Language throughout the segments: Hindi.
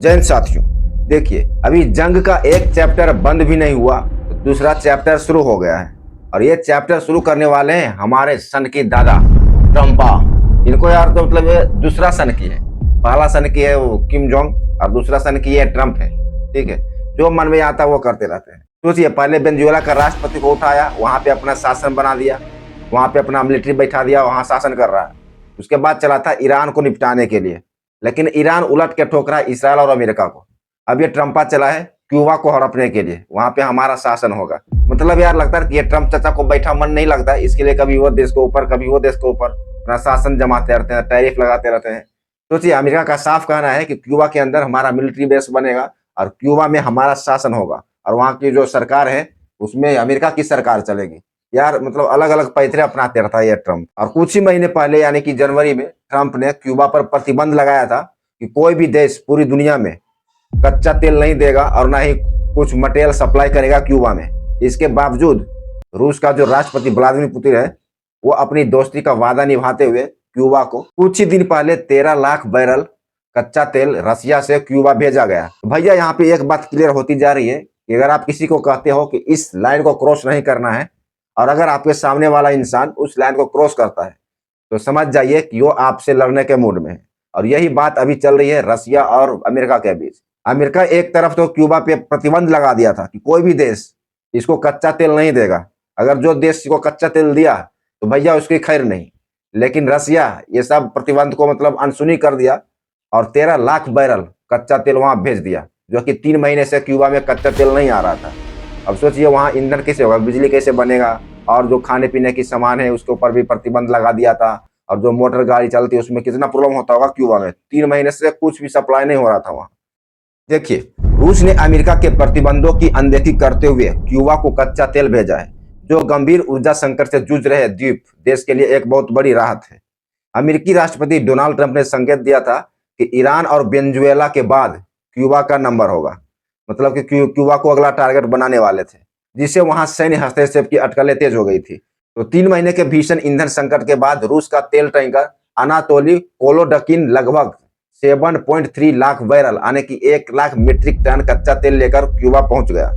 जैन साथियों, देखिए अभी जंग का एक चैप्टर बंद भी नहीं हुआ तो दूसरा चैप्टर शुरू हो गया है। और ये चैप्टर शुरू करने वाले हैं हमारे सन की दादा ट्रम्पा। इनको यार तो मतलब ये दूसरा सन की है। पहला सन की है वो किम जोंग और दूसरा सन की है ट्रम्प है। ठीक है, जो मन में आता है वो करते रहते हैं। सोचिए, पहले वेनेजुएला का राष्ट्रपति को उठाया, वहां पे अपना शासन बना दिया, वहां पे अपना मिलिट्री बैठा दिया, वहां शासन कर रहा है। उसके बाद चला था ईरान को निपटाने के लिए, लेकिन ईरान उलट के ठोक रहा है इसराइल और अमेरिका को। अब ये ट्रम्पा चला है क्यूबा को हड़पने के लिए, वहां पे हमारा शासन होगा। मतलब यार लगता है कि ये ट्रम्प चाचा को बैठा मन नहीं लगता है, इसके लिए कभी वो देश के ऊपर कभी वो देश के ऊपर अपना शासन जमाते रहते हैं, टैरिफ लगाते रहते हैं। सोचिए, अमेरिका का साफ कहना है कि क्यूबा के अंदर हमारा मिलिट्री बेस बनेगा और क्यूबा में हमारा शासन होगा और वहाँ की जो सरकार है उसमें अमेरिका की सरकार चलेगी। यार मतलब अलग अलग पैतरे अपनाते रहता है ये ट्रम्प। और कुछ ही महीने पहले यानी कि जनवरी में ट्रम्प ने क्यूबा पर प्रतिबंध लगाया था कि कोई भी देश पूरी दुनिया में कच्चा तेल नहीं देगा और ना ही कुछ मटेरियल सप्लाई करेगा क्यूबा में। इसके बावजूद रूस का जो राष्ट्रपति व्लादिमीर पुतिन है वो अपनी दोस्ती का वादा निभाते हुए क्यूबा को कुछ ही दिन पहले 13 लाख बैरल कच्चा तेल रसिया से क्यूबा भेजा गया। भैया यहाँ पे एक बात क्लियर होती जा रही है कि अगर आप किसी को कहते हो कि इस लाइन को क्रॉस नहीं करना है और अगर आपके सामने वाला इंसान उस लाइन को क्रॉस करता है तो समझ जाइए कि वो आपसे लड़ने के मूड में है। और यही बात अभी चल रही है रसिया और अमेरिका के बीच। अमेरिका एक तरफ तो क्यूबा पे प्रतिबंध लगा दिया था कि कोई भी देश इसको कच्चा तेल नहीं देगा, अगर जो देश इसको कच्चा तेल दिया तो भैया उसकी खैर नहीं। लेकिन रसिया ये सब प्रतिबंध को मतलब अनसुनी कर दिया और 13 लाख बैरल कच्चा तेल वहां भेज दिया, जो कि 3 महीने से क्यूबा में कच्चा तेल नहीं आ रहा था। अब सोचिए वहां ईंधन कैसे होगा, बिजली कैसे बनेगा, और जो खाने पीने की सामान है उसके ऊपर भी प्रतिबंध लगा दिया था। और जो मोटर गाड़ी चलती है उसमें कितना प्रॉब्लम होता होगा क्यूबा में, 3 महीने से कुछ भी सप्लाई नहीं हो रहा था वहां। देखिए, रूस ने अमेरिका के प्रतिबंधों की अनदेखी करते हुए क्यूबा को कच्चा तेल भेजा है, जो गंभीर ऊर्जा संकट से जूझ रहे द्वीप देश के लिए एक बहुत बड़ी राहत है। अमेरिकी राष्ट्रपति डोनाल्ड ट्रंप ने संकेत दिया था कि ईरान और वेनेजुएला के बाद क्यूबा का नंबर होगा। मतलब कि क्यूबा को अगला टारगेट बनाने वाले थे, जिससे वहां सैन्य हस्तक्षेप की अटकलें तेज हो गई थी। तो 3 महीने के भीषण ईंधन संकट के बाद रूस का तेल टैंकर अनातोली कोलोडकिन लगभग 7.3 लाख बैरल यानी कि 1 लाख मीट्रिक टन कच्चा तेल लेकर क्यूबा पहुंच गया,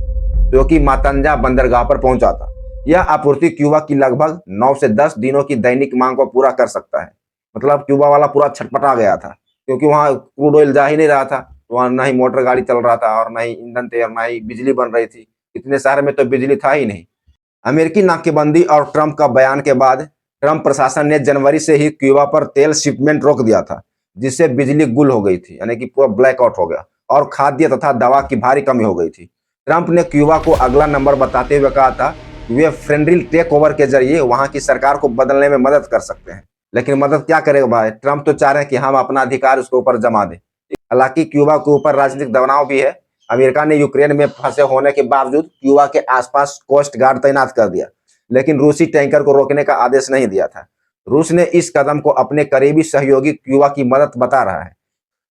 जो कि मातंजा बंदरगाह पर पहुंचा था। यह आपूर्ति क्यूबा की लगभग 9 से 10 दिनों की दैनिक मांग को पूरा कर सकता है। मतलब क्यूबा वाला पूरा छटपटा गया था, क्योंकि वहां क्रूड ऑयल जा ही नहीं रहा था, तो वहां ना ही मोटर गाड़ी चल रहा था और ना ही ईंधन तेल, ना ही बिजली बन रही थी। इतने शहर में तो बिजली था ही नहीं। अमेरिकी नाकेबंदी और ट्रंप का बयान के बाद ट्रंप प्रशासन ने जनवरी से ही क्यूबा पर तेल शिपमेंट रोक दिया था, जिससे बिजली गुल हो गई थी, यानी कि पूरा ब्लैकआउट हो गया और खाद्य तथा दवा की भारी कमी हो गई थी। ट्रंप ने क्यूबा को अगला नंबर बताते हुए कहा था कि वे फ्रेंडली टेक ओवर के जरिए वहां की सरकार को बदलने में मदद कर सकते हैं। लेकिन मदद क्या करेगा भाई, ट्रंप तो चाह रहे हैं कि हम अपना अधिकार उसके ऊपर जमा दें। हालांकि क्यूबा के ऊपर राजनीतिक दबाव भी है। अमेरिका ने यूक्रेन में फंसे होने के बावजूद क्यूबा के आसपास कोस्ट गार्ड तैनात कर दिया, लेकिन रूसी टैंकर को रोकने का आदेश नहीं दिया था। रूस ने इस कदम को अपने करीबी सहयोगी क्यूबा की मदद बता रहा है।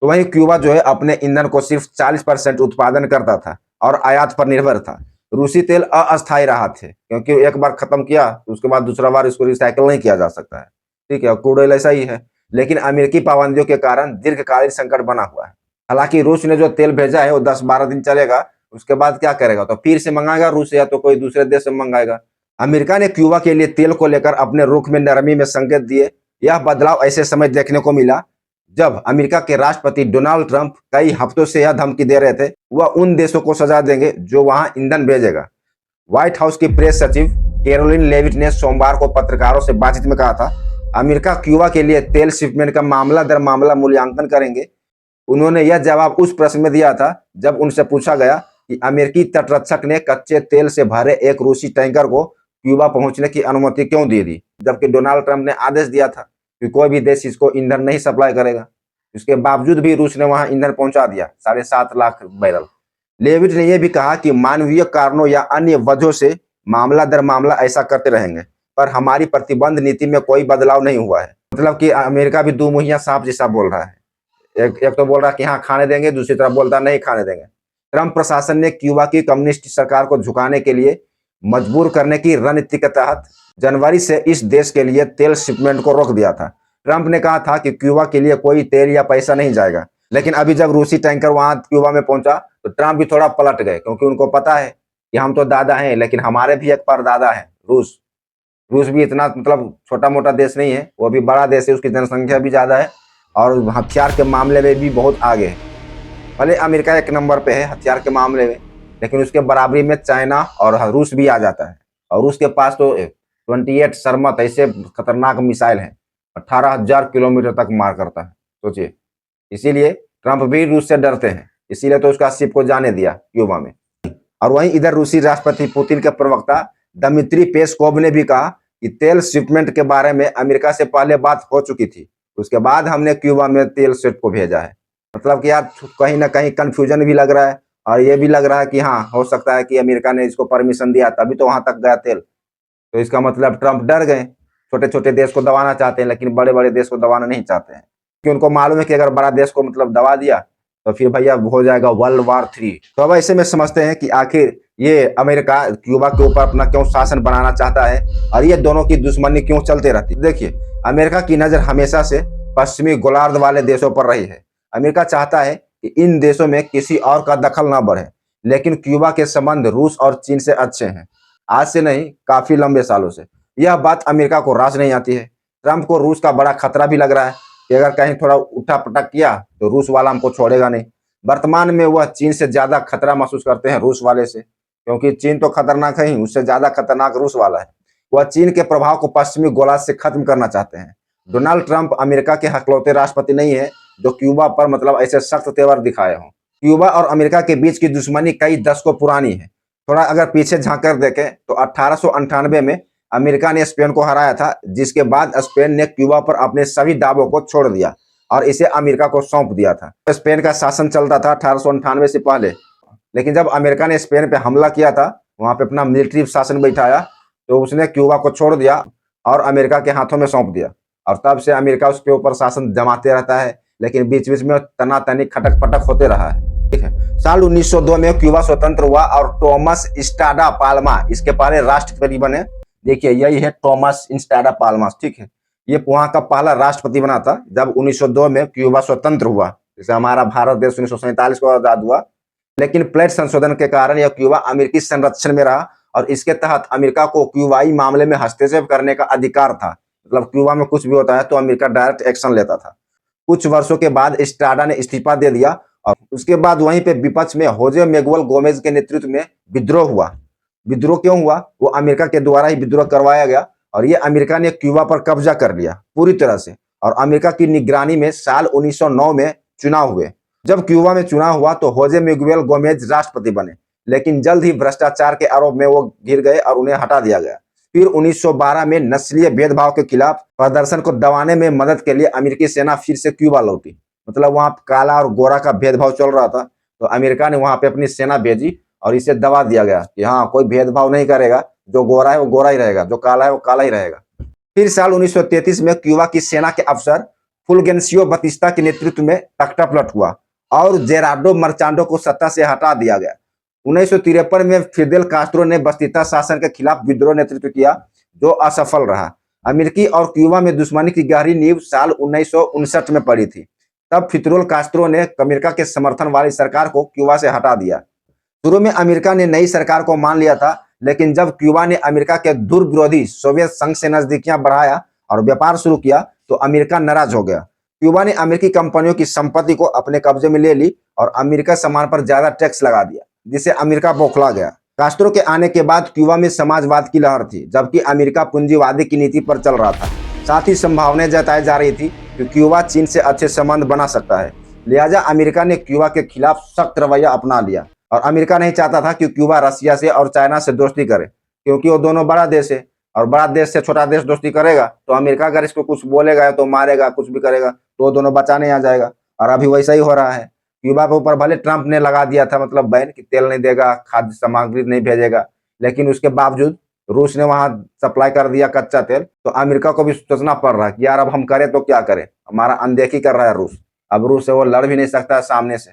तो वहीं क्यूबा जो है अपने ईंधन को सिर्फ 40% उत्पादन करता था और आयात पर निर्भर था। रूसी तेल अस्थायी रहा थे, क्योंकि एक बार खत्म किया तो उसके बाद दूसरा बार इसको रिसाइकिल नहीं किया जा सकता है। ठीक है, क्रूड ऑयल ऐसा ही है। लेकिन अमेरिकी पाबंदियों के कारण दीर्घकालीन संकट बना हुआ है। हालांकि रूस ने जो तेल भेजा है वो 10-12 दिन चलेगा, उसके बाद क्या करेगा, तो फिर से मंगाएगा रूस या तो कोई दूसरे देश से मंगाएगा। अमेरिका ने क्यूबा के लिए तेल को लेकर अपने रुख में नरमी में संकेत दिए। यह बदलाव ऐसे समय देखने को मिला जब अमेरिका के राष्ट्रपति डोनाल्ड ट्रंप कई हफ्तों से यह धमकी दे रहे थे वह उन देशों को सजा देंगे जो वहां ईंधन भेजेगा। व्हाइट हाउस की प्रेस सचिव कैरोलिन लेविट ने सोमवार को पत्रकारों से बातचीत में कहा था, अमेरिका क्यूबा के लिए तेल शिपमेंट का मामला दर मामला मूल्यांकन करेंगे। उन्होंने यह जवाब उस प्रश्न में दिया था जब उनसे पूछा गया कि अमेरिकी तटरक्षक ने कच्चे तेल से भरे एक रूसी टैंकर को क्यूबा पहुंचने की अनुमति क्यों दे दी, जबकि डोनाल्ड ट्रंप ने आदेश दिया था कि कोई भी देश इसको ईंधन नहीं सप्लाई करेगा। इसके बावजूद भी रूस ने वहां ईंधन पहुंचा दिया 7.5 लाख बैरल। लेविट ने यह भी कहा कि मानवीय कारणों या अन्य वजहों से मामला दर मामला ऐसा करते रहेंगे, पर हमारी प्रतिबंध नीति में कोई बदलाव नहीं हुआ है। मतलब कि अमेरिका भी दो मुहैया सांप जैसा बोल रहा है। एक तो बोल रहा है कि हाँ खाने देंगे, दूसरी तरफ बोलता नहीं खाने देंगे। ट्रंप प्रशासन ने क्यूबा की कम्युनिस्ट सरकार को झुकाने के लिए मजबूर करने की रणनीति के तहत जनवरी से इस देश के लिए तेल शिपमेंट को रोक दिया था। ट्रंप ने कहा था कि क्यूबा के लिए कोई तेल या पैसा नहीं जाएगा, लेकिन अभी जब रूसी टैंकर वहां क्यूबा में पहुंचा तो ट्रंप भी थोड़ा पलट गए, क्योंकि उनको पता है कि हम तो दादा हैं लेकिन हमारे भी एक परदादा है रूस। रूस भी इतना मतलब छोटा मोटा देश नहीं है, वो भी बड़ा देश है, उसकी जनसंख्या भी ज्यादा है और हथियार के मामले में भी बहुत आगे है। भले अमेरिका एक नंबर पे है हथियार के मामले में, लेकिन उसके बराबरी में चाइना और रूस भी आ जाता है। और रूस के पास तो 28 शर्मत ऐसे खतरनाक मिसाइल हैं, 18,000 किलोमीटर तक मार करता है, सोचिए। इसीलिए ट्रंप भी रूस से डरते हैं, इसीलिए तो उसका शिप को जाने दिया क्यूबा में। और वहीं इधर रूसी राष्ट्रपति पुतिन के प्रवक्ता दमित्री पेस्कोव ने भी कहा कि तेल शिपमेंट के बारे में अमेरिका से पहले बात हो चुकी थी, उसके बाद हमने क्यूबा में तेल शिप को भेजा है। मतलब कि यार कहीं ना कहीं कंफ्यूजन भी लग रहा है और ये भी लग रहा है कि हाँ हो सकता है कि अमेरिका ने इसको परमिशन दिया तभी तो वहां तक गया तेल। तो इसका मतलब ट्रंप डर गए, छोटे छोटे देश को दबाना चाहते हैं लेकिन बड़े बड़े देश को दबाना नहीं चाहते हैं, क्योंकि उनको मालूम है कि अगर बड़ा देश को मतलब दबा दिया तो फिर भैया हो जाएगा वर्ल्ड वॉर 3। तो अब ऐसे में समझते हैं कि आखिर ये अमेरिका क्यूबा के ऊपर अपना क्यों शासन बनाना चाहता है और ये दोनों की दुश्मनी क्यों चलते रहती है। देखिए, अमेरिका की नजर हमेशा से पश्चिमी गोलार्ध वाले देशों पर रही है। अमेरिका चाहता है कि इन देशों में किसी और का दखल न बढ़े, लेकिन क्यूबा के संबंध रूस और चीन से अच्छे हैं, आज से नहीं काफी लंबे सालों से। यह बात अमेरिका को रास नहीं आती है। ट्रंप को रूस का बड़ा खतरा भी लग रहा है कि अगर कहीं थोड़ा उठा पटक किया तो रूस वाला हमको छोड़ेगा नहीं। वर्तमान में वह चीन से ज्यादा खतरा महसूस करते हैं रूस वाले से, क्योंकि चीन तो खतरनाक है ही, उससे ज्यादा खतरनाक रूस वाला है। वह चीन के प्रभाव को पश्चिमी गोलार्ध से खत्म करना चाहते हैं। डोनाल्ड ट्रंप अमेरिका के हकलौते राष्ट्रपति नहीं है जो क्यूबा पर मतलब ऐसे सख्त तेवर दिखाए हों। क्यूबा और अमेरिका के बीच की दुश्मनी कई दशकों पुरानी है। थोड़ा अगर पीछे झांक कर देखें तो 1898 में अमेरिका ने स्पेन को हराया था, जिसके बाद स्पेन ने क्यूबा पर अपने सभी दावों को छोड़ दिया और इसे अमेरिका को सौंप दिया था। स्पेन का शासन चलता था 1898 से पहले, लेकिन जब अमेरिका ने स्पेन पे हमला किया था, वहां पे अपना मिलिट्री शासन बैठाया, तो उसने क्यूबा को छोड़ दिया और अमेरिका के हाथों में सौंप दिया। और तब से अमेरिका उसके ऊपर शासन जमाते रहता है, लेकिन बीच बीच में तनातनी खटक पटक होते रहा है। ठीक है, साल 1902 में क्यूबा स्वतंत्र हुआ और टॉमस इस्टाडा पाल्मा इसके पहले राष्ट्रपति बने। देखिए, यही है टॉमस इस्टाडा पाल्मा। ठीक है, ये वहां का पहला राष्ट्रपति बना था जब 1902 में क्यूबा स्वतंत्र हुआ। जैसे हमारा भारत देश 1947 को आजाद हुआ, लेकिन प्लेट संशोधन के कारण यह क्यूबा अमेरिकी संरक्षण में रहा और इसके तहत अमेरिका को क्यूबाई मामले में हस्तक्षेप करने का अधिकार था। मतलब क्यूबा में कुछ भी होता है तो अमेरिका डायरेक्ट एक्शन लेता था। कुछ वर्षों के बाद इस्ट्राडा ने इस्तीफा दे दिया और उसके बाद वहीं पे विपक्ष में होजे मैगुएल गोमेज के नेतृत्व में विद्रोह हुआ। विद्रोह क्यों हुआ? वो अमेरिका के द्वारा ही विद्रोह करवाया गया और ये अमेरिका ने क्यूबा पर कब्जा कर लिया पूरी तरह से। और अमेरिका की निगरानी में साल 1909 में चुनाव हुए। जब क्यूबा में चुनाव हुआ तो होजे मैगुएल गोमेज राष्ट्रपति बने, लेकिन जल्द ही भ्रष्टाचार के आरोप में वो घिर गए और उन्हें हटा दिया गया। फिर 1912 में नस्लीय भेदभाव के खिलाफ प्रदर्शन को दबाने में मदद के लिए अमेरिकी सेना फिर से क्यूबा लौटी। मतलब वहां काला और गोरा का भेदभाव चल रहा था, तो अमेरिका ने वहां पे अपनी सेना भेजी और इसे दबा दिया गया कि हाँ, कोई भेदभाव नहीं करेगा, जो गोरा है वो गोरा ही रहेगा, जो काला है वो काला ही रहेगा। फिर साल 1933 में क्यूबा की सेना के अफसर फुलगेंसियो बतिस्ता के नेतृत्व में तख्तापलट हुआ और जेरार्डो मर्चांडो को सत्ता से हटा दिया गया। 1953 में फिदेल कास्ट्रो ने बस्तिता शासन के खिलाफ विद्रोह नेतृत्व किया, जो असफल रहा। अमेरिकी और क्यूबा में दुश्मनी की गहरी नींव साल 1959 में पड़ी थी। तब फिदेल कास्ट्रो ने अमेरिका के समर्थन वाली सरकार को क्यूबा से हटा दिया। शुरू में अमेरिका ने नई सरकार को मान लिया था, लेकिन जब क्यूबा ने अमेरिका के दूर विरोधी सोवियत संघ से नजदीकियां बढ़ाया और व्यापार शुरू किया तो अमेरिका नाराज हो गया। क्यूबा ने अमेरिकी कंपनियों की संपत्ति को अपने कब्जे में ले ली और अमेरिका सामान पर ज्यादा टैक्स लगा दिया, जिससे अमेरिका बौखला गया। कास्ट्रो के आने के बाद क्यूबा में समाजवाद की लहर थी, जबकि अमेरिका पूंजीवादी की नीति पर चल रहा था। साथ ही संभावनाएं जताई जा रही थी कि क्यूबा चीन से अच्छे संबंध बना सकता है। लिहाजा अमेरिका ने क्यूबा के खिलाफ सख्त रवैया अपना लिया और अमेरिका नहीं चाहता था कि क्यूबा रशिया से और चाइना से दोस्ती करे, क्योंकि वो दोनों बड़ा देश है और बड़ा देश से छोटा देश दोस्ती करेगा तो अमेरिका अगर इसको कुछ बोलेगा तो मारेगा, कुछ भी करेगा तो वो दोनों बचाने आ जाएगा। और अभी वैसा ही हो रहा है। क्यूबा के ऊपर भले ट्रंप ने लगा दिया था मतलब बैन कि तेल नहीं देगा, खाद्य सामग्री नहीं भेजेगा, लेकिन उसके बावजूद रूस ने वहां सप्लाई कर दिया कच्चा तेल। तो अमेरिका को भी सोचना पड़ रहा है कि यार अब हम करें तो क्या करें, हमारा अनदेखी कर रहा है रूस। अब रूस से वो लड़ भी नहीं सकता सामने से।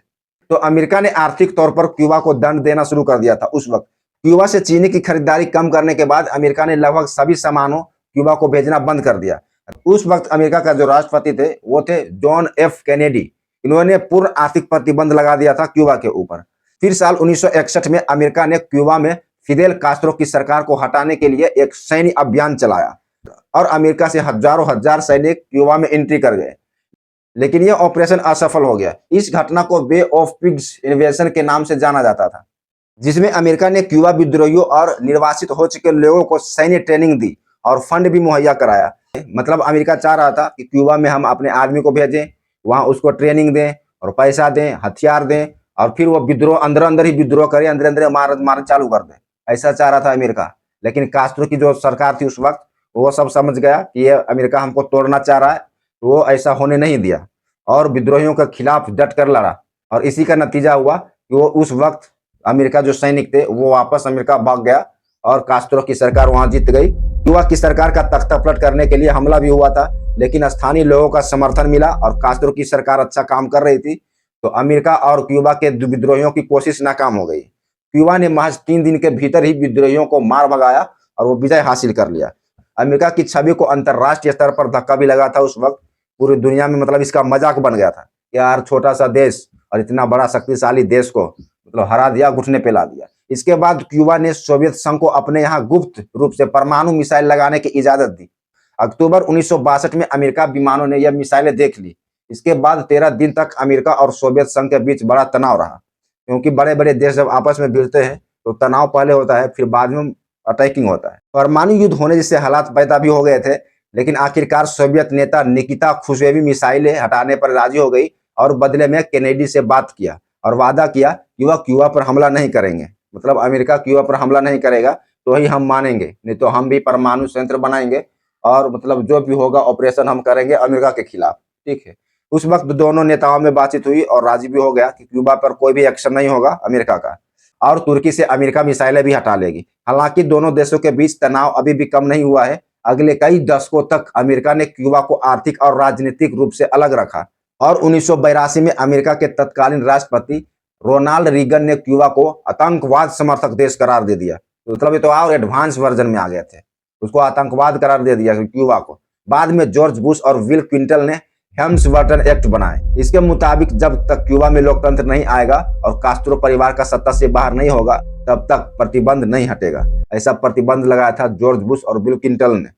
तो अमेरिका ने आर्थिक तौर पर क्यूबा को दंड देना शुरू कर दिया था। उस वक्त क्यूबा से चीनी की खरीदारी कम करने के बाद अमेरिका ने लगभग सभी सामानों क्यूबा को भेजना बंद कर दिया। उस वक्त अमेरिका का जो राष्ट्रपति थे वो थे जॉन एफ कैनेडी। इन्होंने पूर्ण आर्थिक प्रतिबंध लगा दिया था क्यूबा के ऊपर। फिर साल 1961 में अमेरिका ने क्यूबा में फिदेल कास्त्रो की सरकार को हटाने के लिए एक सैन्य अभियान चलाया और अमेरिका से हजारों हजार सैनिक क्यूबा में एंट्री कर गए, लेकिन यह ऑपरेशन असफल हो गया। इस घटना को बे ऑफ पिग्स इन्वेजन के नाम से जाना जाता था, जिसमें अमेरिका ने क्यूबा विद्रोहियों और निर्वासित हो चुके लोगों को सैन्य ट्रेनिंग दी और फंड भी मुहैया कराया। मतलब अमेरिका चाह रहा था कि क्यूबा में हम अपने आदमी को भेजें, वहां उसको ट्रेनिंग दें और पैसा दें, हथियार दें, और फिर वो विद्रोह अंदर अंदर ही विद्रोह करे, अंदर अंदर मार चालू कर दे। ऐसा चाह रहा था अमेरिका। लेकिन कास्ट्रो की जो सरकार थी उस वक्त, वो सब समझ गया कि ये अमेरिका हमको तोड़ना चाह रहा है, तो वो ऐसा होने नहीं दिया और विद्रोहियों के खिलाफ डट कर लड़ा। और इसी का नतीजा हुआ कि वो उस वक्त अमेरिका जो सैनिक थे वो वापस अमेरिका भाग गया और कास्ट्रो की सरकार वहां जीत गई। क्यूबा की सरकार का तख्ता पलट करने के लिए हमला भी हुआ था, लेकिन स्थानीय लोगों का समर्थन मिला और कास्ट्रो की सरकार अच्छा काम कर रही थी, तो अमेरिका और क्यूबा के विद्रोहियों की कोशिश नाकाम हो गई। क्यूबा ने महज 3 दिन के भीतर ही विद्रोहियों को मार भगाया और वो विजय हासिल कर लिया। अमेरिका की छवि को अंतरराष्ट्रीय स्तर पर धक्का भी लगा था उस वक्त। पूरी दुनिया में मतलब इसका मजाक बन गया था, यार छोटा सा देश और इतना बड़ा शक्तिशाली देश को मतलब हरा दिया, घुटने पे ला दिया। इसके बाद क्यूबा ने सोवियत संघ को अपने यहाँ गुप्त रूप से परमाणु मिसाइल लगाने की इजाजत दी। अक्टूबर 1962 में अमेरिका विमानों ने यह मिसाइलें देख ली। इसके बाद 13 दिन तक अमेरिका और सोवियत संघ के बीच बड़ा तनाव रहा, क्योंकि बड़े बड़े देश जब आपस में भिड़ते हैं तो तनाव पहले होता है, फिर बाद में अटैकिंग होता है। परमाणु युद्ध होने जैसे हालात पैदा भी हो गए थे, लेकिन आखिरकार सोवियत नेता निकिता खुश्चेवी मिसाइलें हटाने पर राजी हो गई और बदले में केनेडी से बात किया और वादा किया कि वह क्यूबा पर हमला नहीं करेंगे। मतलब अमेरिका क्यूबा पर हमला नहीं करेगा तो ही हम मानेंगे, नहीं तो हम भी परमाणु संयंत्र बनाएंगे और मतलब जो भी होगा ऑपरेशन हम करेंगे अमेरिका के खिलाफ। ठीक है, उस वक्त दोनों नेताओं में बातचीत हुई और राजी भी हो गया कि क्यूबा पर कोई भी एक्शन नहीं होगा अमेरिका का, और तुर्की से अमेरिका मिसाइलें भी हटा लेगी। हालांकि दोनों देशों के बीच तनाव अभी भी कम नहीं हुआ है। अगले कई दशकों तक अमेरिका ने क्यूबा को आर्थिक और राजनीतिक रूप से अलग रखा और 1982 में अमेरिका के तत्कालीन राष्ट्रपति रोनाल्ड रीगन ने क्यूबा को आतंकवाद समर्थक देश करार दे दिया। तो मतलब ये तो और एडवांस वर्जन में आ गए थे, उसको आतंकवाद करार दे दिया क्यूबा को। बाद में जॉर्ज बुश और बिल क्लिंटन ने हेम्स-बर्टन एक्ट बनाए। इसके मुताबिक जब तक क्यूबा में लोकतंत्र नहीं आएगा और कास्ट्रो परिवार का सत्ता से बाहर नहीं होगा, तब तक प्रतिबंध नहीं हटेगा। ऐसा प्रतिबंध लगाया था जॉर्ज बुश और बिल क्लिंटन ने।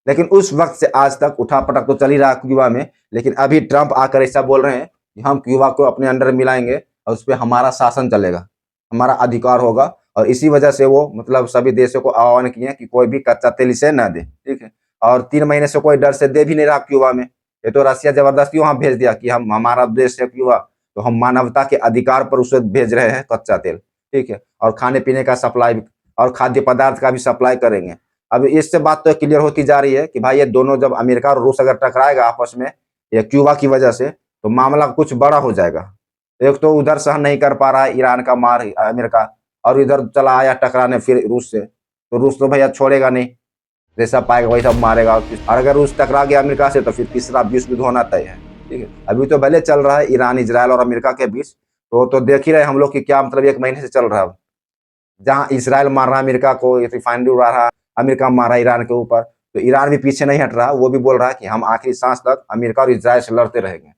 लेकिन उस वक्त से आज तक उठापटक तो चल ही रहा क्यूबा में, लेकिन अभी ट्रंप आकर ऐसा बोल रहे हैं कि हम क्यूबा को अपने अंडर मिलाएंगे और उस पर हमारा शासन चलेगा, हमारा अधिकार होगा। और इसी वजह से वो मतलब सभी देशों को आह्वान किए कि कोई भी कच्चा तेल इसे न दे। ठीक है, और 3 महीने से कोई डर से दे भी नहीं रहा क्यूबा में। ये तो रसिया जबरदस्ती वहां भेज दिया कि हम हमारा देश है क्यूबा, तो हम मानवता के अधिकार पर उसे भेज रहे हैं कच्चा तेल। ठीक है, और खाने पीने का सप्लाई और खाद्य पदार्थ का भी सप्लाई करेंगे। अब इससे बात तो क्लियर होती जा रही है कि भाई ये दोनों जब अमेरिका और रूस अगर टकराएगा आपस में ये क्यूबा की वजह से, तो मामला कुछ बड़ा हो जाएगा। एक तो उधर सहन नहीं कर पा रहा है ईरान का मार अमेरिका, और इधर चला आया टकराने फिर रूस से, तो रूस तो भैया छोड़ेगा नहीं, जैसा पाएगा वही सब मारेगा। और अगर रूस टकरा गया अमेरिका से तो फिर तीसरा विश्व युद्ध होना तय है। ठीक है, अभी तो भले चल रहा है ईरान, इजराइल और अमेरिका के बीच, तो देख ही रहे हम लोग कि क्या मतलब 1 महीने से चल रहा है। जहां इसराइल मार रहा है अमेरिका को, रिफाइनरी उड़ा रहा है, अमेरिका मार रहा है ईरान के ऊपर, तो ईरान भी पीछे नहीं हट रहा। वो भी बोल रहा है कि हम आखिरी सांस तक अमेरिका और इसराइल से लड़ते रहेंगे,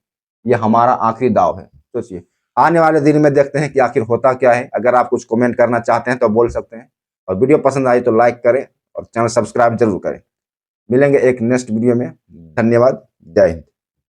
ये हमारा आखिरी दाव है। सोचिए आने वाले दिन में देखते हैं कि आखिर होता क्या है। अगर आप कुछ कमेंट करना चाहते हैं तो बोल सकते हैं, और वीडियो पसंद आई तो लाइक करें और चैनल सब्सक्राइब जरूर करें। मिलेंगे एक नेक्स्ट वीडियो में। धन्यवाद, जय हिंद।